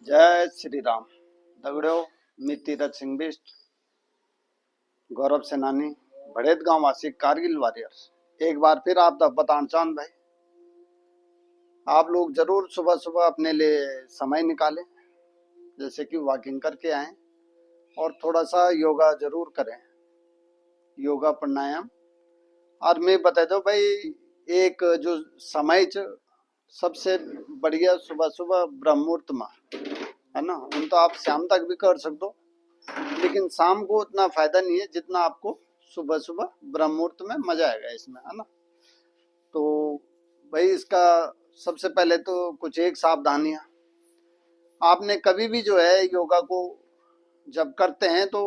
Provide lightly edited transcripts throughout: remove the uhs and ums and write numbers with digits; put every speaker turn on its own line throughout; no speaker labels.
जय श्री राम। दगड़ियों, मैं तीरथ सिंह बिष्ट, गौरव सेनानी, भड़ेत गांव वासी, कारगिल वॉरियर। एक बार फिर आप तक बताना चांद भाई, आप लोग जरूर सुबह सुबह अपने लिए समय निकालें, जैसे कि वॉकिंग करके आए और थोड़ा सा योगा जरूर करें, योगा प्राणायाम। और मैं बता दो भाई, एक जो समय सबसे बढ़िया सुबह सुबह ब्रह्म मुहूर्त में है ना, उन तो आप शाम तक भी कर सकते हो, लेकिन शाम को उतना फायदा नहीं है जितना आपको सुबह सुबह ब्रह्म मुहूर्त में मजा आएगा इसमें, है ना। तो भाई, इसका सबसे पहले तो कुछ एक सावधानियां। आपने कभी भी जो है योगा को जब करते हैं तो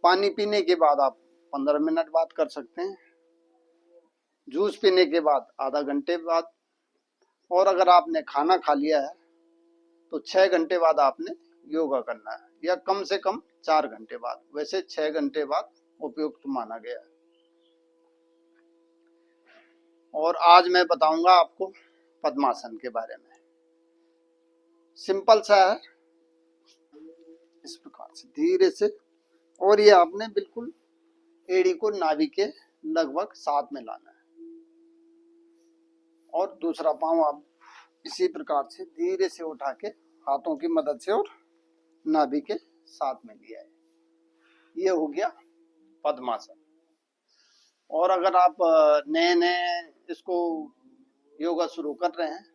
पानी पीने के बाद आप 15 मिनट बाद कर सकते हैं, जूस पीने के बाद आधा घंटे बाद, और अगर आपने खाना खा लिया है तो 6 घंटे बाद आपने योगा करना है, या कम से कम 4 घंटे बाद। वैसे 6 घंटे बाद उपयुक्त माना गया है। और आज मैं बताऊंगा आपको पद्मासन के बारे में। सिंपल सा है, इस प्रकार से धीरे से, और ये आपने बिल्कुल एड़ी को नाभि के लगभग साथ में लाना है, और दूसरा पांव आप इसी प्रकार से धीरे से उठा के हाथों की मदद से और नाभि के साथ में लिया है। ये हो गया पद्मासन। और अगर आप नए नए इसको योगा शुरू कर रहे हैं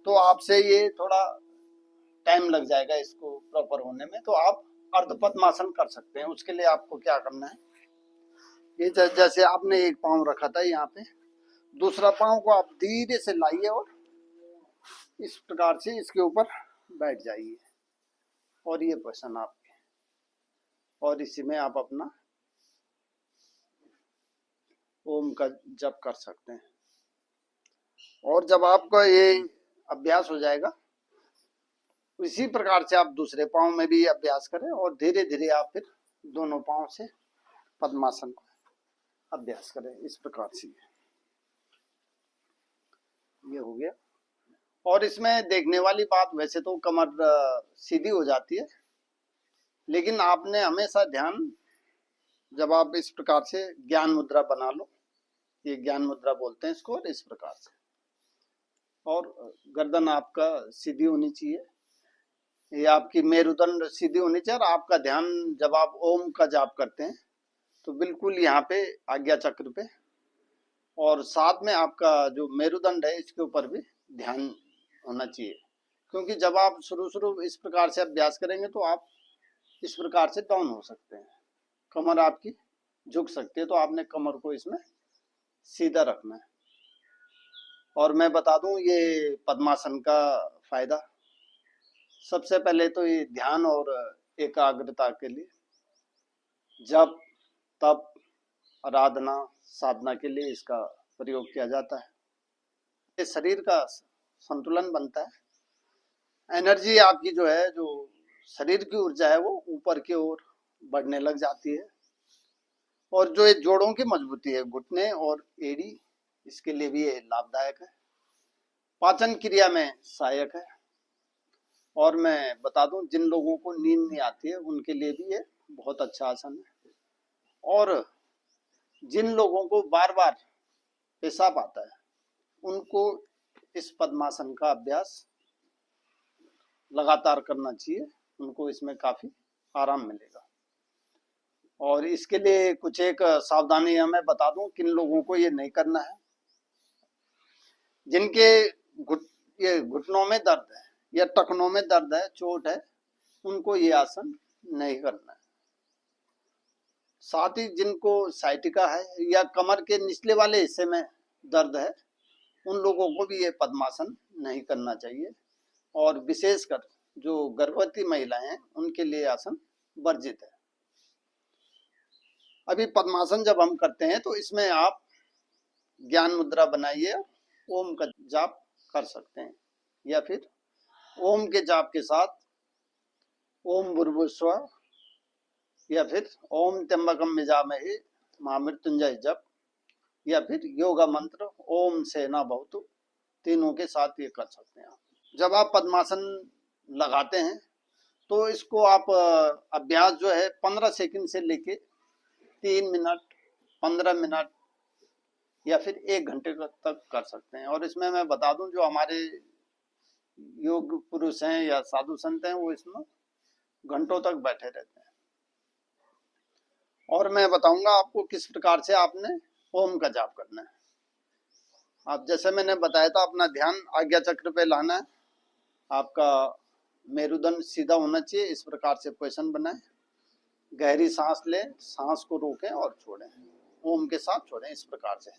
तो आपसे ये थोड़ा टाइम लग जाएगा इसको प्रॉपर होने में, तो आप अर्ध पद्मासन कर सकते हैं। उसके लिए आपको क्या करना है, ये जैसे आपने एक पांव रखा था यहाँ पे, दूसरा पांव को आप धीरे से लाइए और इस प्रकार से इसके ऊपर बैठ जाइए, और ये पोजीशन आपकी, और इसी में आप अपना ओम का जप कर सकते हैं। और जब आपका ये अभ्यास हो जाएगा, इसी प्रकार से आप दूसरे पांव में भी अभ्यास करें, और धीरे धीरे आप फिर दोनों पांव से पद्मासन को अभ्यास करें। इस प्रकार से ये हो गया। और इसमें देखने वाली बात, वैसे तो कमर सीधी हो जाती है, लेकिन आपने हमेशा ध्यान, जब आप इस प्रकार से ज्ञान मुद्रा बना लो, ये ज्ञान मुद्रा बोलते हैं इसको, और इस प्रकार से, और गर्दन आपका सीधी होनी चाहिए, ये आपकी मेरुदंड सीधी होनी चाहिए, और आपका ध्यान जब आप ओम का जाप करते हैं तो बिल्कुल यहाँ पे आज्ञा चक्र पे, और साथ में आपका जो मेरुदंड है इसके ऊपर भी ध्यान होना चाहिए। क्योंकि जब आप शुरू शुरू इस प्रकार से अभ्यास करेंगे तो आप इस प्रकार से डाउन हो सकते हैं, कमर आपकी झुक सकती है, तो आपने कमर को इसमें सीधा रखना है। और मैं बता दूं ये पद्मासन का फायदा, सबसे पहले तो ये ध्यान और एकाग्रता के लिए, जप तप आराधना साधना के लिए इसका प्रयोग किया जाता है। ये शरीर का संतुलन बनता है, एनर्जी आपकी जो है, जो शरीर की ऊर्जा है वो ऊपर की ओर बढ़ने लग जाती है। और जो ये जोड़ों की मजबूती है, घुटने और एड़ी, इसके लिए भी ये लाभदायक है, पाचन क्रिया में सहायक है। और मैं बता दूं, जिन लोगों को नींद नहीं आती है उनके लिए भी ये बहुत अच्छा आसन है। और जिन लोगों को बार बार पेशाब आता है उनको इस पद्मासन का अभ्यास लगातार करना चाहिए, उनको इसमें काफी आराम मिलेगा। और इसके लिए कुछ एक सावधानी मैं बता दूं, किन लोगों को ये नहीं करना है, जिनके ये घुटनों में दर्द है या टखनों में दर्द है, चोट है, उनको ये आसन नहीं करना है। साथ ही जिनको साइटिका है या कमर के निचले वाले हिस्से में दर्द है, उन लोगों को भी ये पद्मासन नहीं करना चाहिए। और विशेषकर जो गर्भवती महिलाएं हैं उनके लिए आसन वर्जित है। अभी पद्मासन जब हम करते हैं तो इसमें आप ज्ञान मुद्रा बनाइए, ओम का जाप कर सकते हैं, या फिर ओम के जाप के साथ ओम भूर्भुवस्सुवः, या फिर ओम त्र्यंबकम यजामहे महामृत्युंजय जप, या फिर योगा मंत्र ओम सेना भवतु, तीनों के साथ ये कर सकते हैं आप। जब आप पद्मासन लगाते हैं तो इसको आप अभ्यास जो है 15 सेकंड से लेके 3 मिनट, 15 मिनट या फिर 1 घंटे तक कर सकते हैं। और इसमें मैं बता दूं, जो हमारे योग पुरुष हैं या साधु संत हैं वो इसमें घंटों तक बैठे रहते हैं। और मैं बताऊंगा आपको किस प्रकार से आपने ओम का जाप करना है। आप जैसे मैंने बताया था, अपना ध्यान आज्ञा चक्र पे लाना है, आपका मेरुदंड सीधा होना चाहिए। इस प्रकार से पोजीशन बनाएं, गहरी सांस लें, सांस को रोकें और छोड़ें, ओम के साथ छोड़ें इस प्रकार से।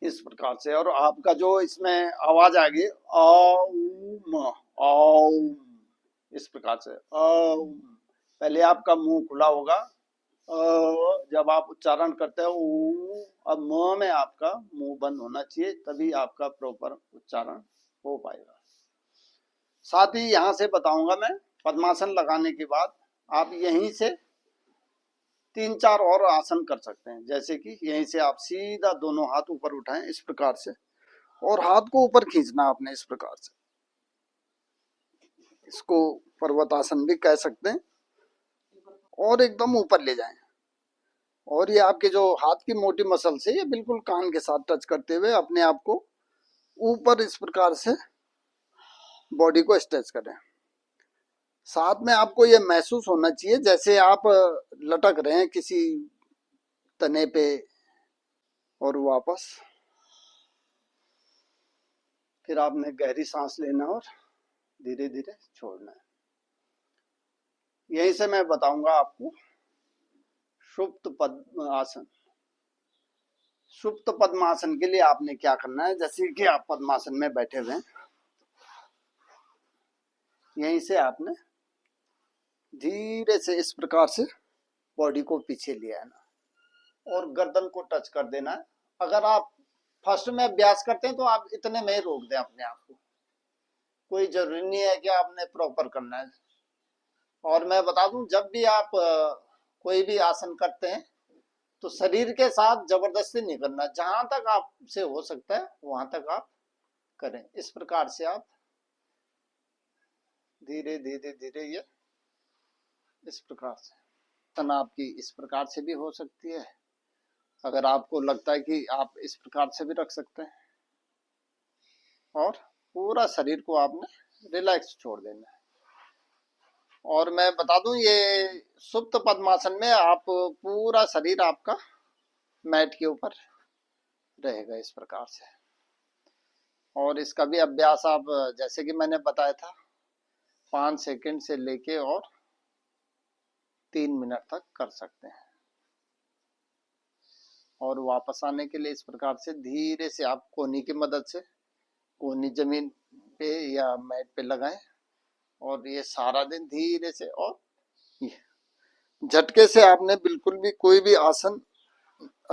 इस प्रकार से। और आपका जो इसमें आवाज आ गई ओम, ओम, इस प्रकार से ओम। पहले आपका मुंह खुला होगा, जब आप उच्चारण करते हो अब म में आपका मुंह बंद होना चाहिए, तभी आपका प्रॉपर उच्चारण हो पाएगा। साथ ही यहां से बताऊंगा मैं, पद्मासन लगाने के बाद आप यहीं से 3-4 और आसन कर सकते हैं। जैसे कि यहीं से आप सीधा दोनों हाथ ऊपर उठाएं इस प्रकार से, और हाथ को ऊपर खींचना आपने इस प्रकार से। इसको पर्वतासन भी कह सकते हैं। और एकदम ऊपर ले जाएं, और ये आपके जो हाथ की मोटी मसल से ये बिल्कुल कान के साथ टच करते हुए अपने आप को ऊपर इस प्रकार से बॉडी को स्ट्रेच करें। साथ में आपको ये महसूस होना चाहिए जैसे आप लटक रहे हैं किसी तने पे, और वापस फिर आपने गहरी सांस लेना और धीरे धीरे छोड़ना है। यहीं से मैं बताऊंगा आपको सुप्त पद्मासन। सुप्त पद्मासन के लिए आपने क्या करना है, जैसे कि आप पद्मासन में बैठे हुए हैं, यहीं से आपने धीरे से इस प्रकार से बॉडी को पीछे ले आना और गर्दन को टच कर देना है। अगर आप फर्स्ट में अभ्यास करते हैं तो आप इतने में ही रोक दें अपने आप को, कोई जरूरी नहीं है कि आपने प्रॉपर करना है। और मैं बता दूं, जब भी आप कोई भी आसन करते हैं तो शरीर के साथ जबरदस्ती नहीं करना, जहां तक आपसे हो सकता है वहां तक आप करें। इस प्रकार से आप धीरे धीरे धीरे ये इस प्रकार से, तनाव की इस प्रकार से भी हो सकती है। अगर आपको लगता है कि आप इस प्रकार से भी रख सकते हैं, और पूरा शरीर को आपने रिलैक्स छोड़ देना है। और मैं बता दूं, ये सुप्त पद्मासन में आप पूरा शरीर आपका मैट के ऊपर रहेगा इस प्रकार से। और इसका भी अभ्यास आप जैसे कि मैंने बताया था 5 सेकंड से लेके और 3 मिनट तक कर सकते हैं। और वापस आने के लिए इस प्रकार से धीरे से आप कोहनी की मदद से कोहनी जमीन पे या मैट पे लगाएं, और ये सारा दिन धीरे से, और झटके से आपने बिल्कुल भी कोई भी आसन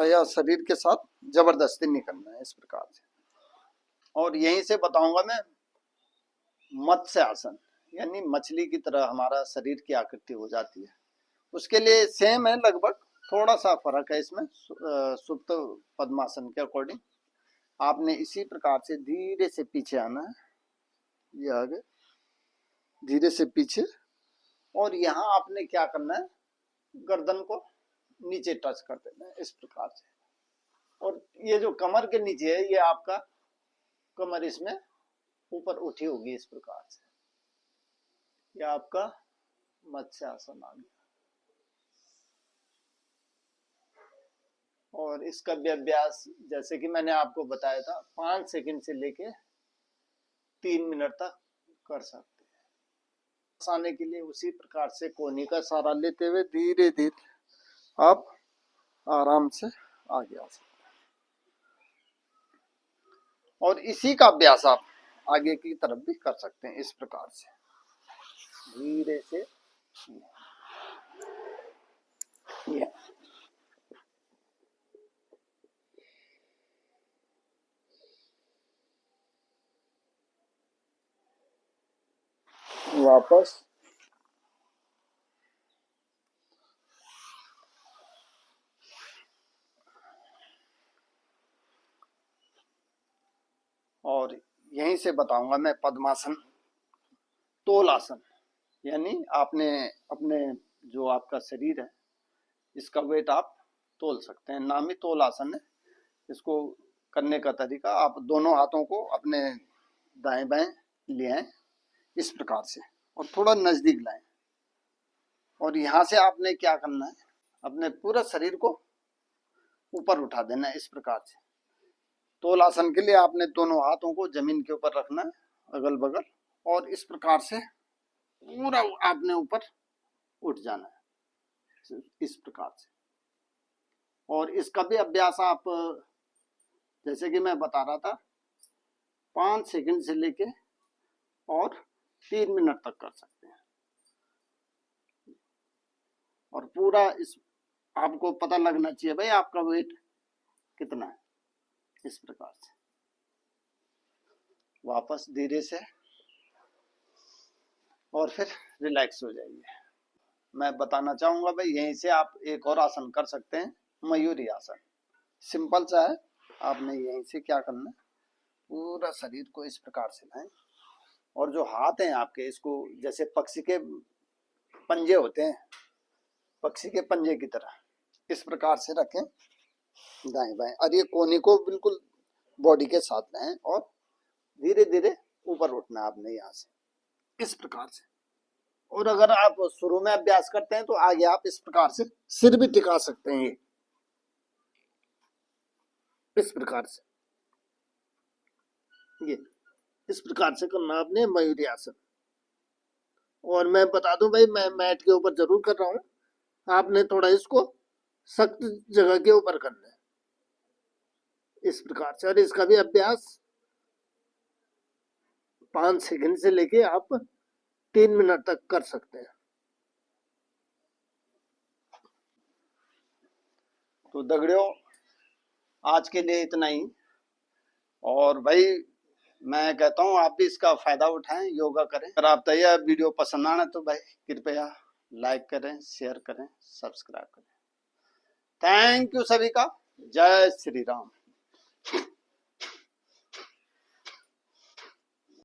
या शरीर के साथ जबरदस्ती नहीं करना है इस प्रकार से। और यहीं से बताऊंगा मैं मत्स्य आसन, यानी मछली की तरह हमारा शरीर की आकृति हो जाती है। उसके लिए सेम है लगभग, थोड़ा सा फर्क है इसमें सुप्त पद्मासन के अकॉर्डिंग। आपने इसी प्रकार से धीरे से पीछे आना है, ये आगे धीरे से पीछे, और यहाँ आपने क्या करना है, गर्दन को नीचे टच कर देना है इस प्रकार से। और ये जो कमर के नीचे है, ये आपका कमर इसमें ऊपर उठी होगी इस प्रकार से। ये आपका मत्स्य आसन आ गया। और इसका भी अभ्यास जैसे कि मैंने आपको बताया था 5 सेकंड से लेके 3 मिनट तक कर सकते हैं। आने के लिए उसी प्रकार से कोहनी का सहारा लेते हुए धीरे धीरे आप आराम से आगे आ सकते हैं। और इसी का अभ्यास आप आगे की तरफ भी कर सकते हैं, इस प्रकार से धीरे से ये वापस और यहीं से बताऊंगा मैं पद्मासन, तोल आसन, यानी आपने अपने जो आपका शरीर है इसका वेट आप तोल सकते हैं, नाम ही तोल आसन है। इसको करने का तरीका, आप दोनों हाथों को अपने दाएं बाएं ले आए इस प्रकार से और थोड़ा नजदीक लाएं, और यहां से आपने क्या करना है, अपने पूरा शरीर को ऊपर उठा देना है इस प्रकार से। तोल आसन के लिए आपने दोनों हाथों को जमीन के ऊपर रखना है अगल बगल, और इस प्रकार से पूरा आपने ऊपर उठ जाना है इस प्रकार से। और इसका भी अभ्यास आप, जैसे कि मैं बता रहा था, 5 सेकंड से लेके और 3 मिनट तक कर सकते हैं। और पूरा इस आपको पता लगना चाहिए भाई आपका वेट कितना है, इस प्रकार से। वापस धीरे से और फिर रिलैक्स हो जाइए। मैं बताना चाहूंगा भाई, यहीं से आप एक और आसन कर सकते हैं, मयूरी आसन। सिंपल सा है, आपने यहीं से क्या करना है, पूरा शरीर को इस प्रकार से लाएं, और जो हाथ हैं आपके, इसको जैसे पक्षी के पंजे होते हैं, पक्षी के पंजे की तरह इस प्रकार से रखें दाएं बाएं, और ये कोहनी को बिल्कुल बॉडी के साथ लाएं, और धीरे धीरे ऊपर उठना है आपने यहाँ से इस प्रकार से। और अगर आप शुरू में अभ्यास करते हैं तो आगे आप इस प्रकार से सिर भी टिका सकते हैं, ये इस प्रकार से, ये इस प्रकार से करना आपने मयूरी आसन। और मैं बता दूं भाई, मैं मैट के ऊपर जरूर कर रहा हूं, आपने थोड़ा इसको सख्त जगह के ऊपर करना है इस प्रकार से। और इसका भी अभ्यास 5 सेकंड से लेके आप 3 मिनट तक कर सकते हैं। तो दगड़ियों, आज के लिए इतना ही। और भाई मैं कहता हूँ आप भी इसका फायदा उठाएं, योगा करें। अगर आप यह वीडियो पसंद आना तो भाई कृपया लाइक करें, शेयर करें, सब्सक्राइब करें। थैंक यू सभी का। जय श्री राम।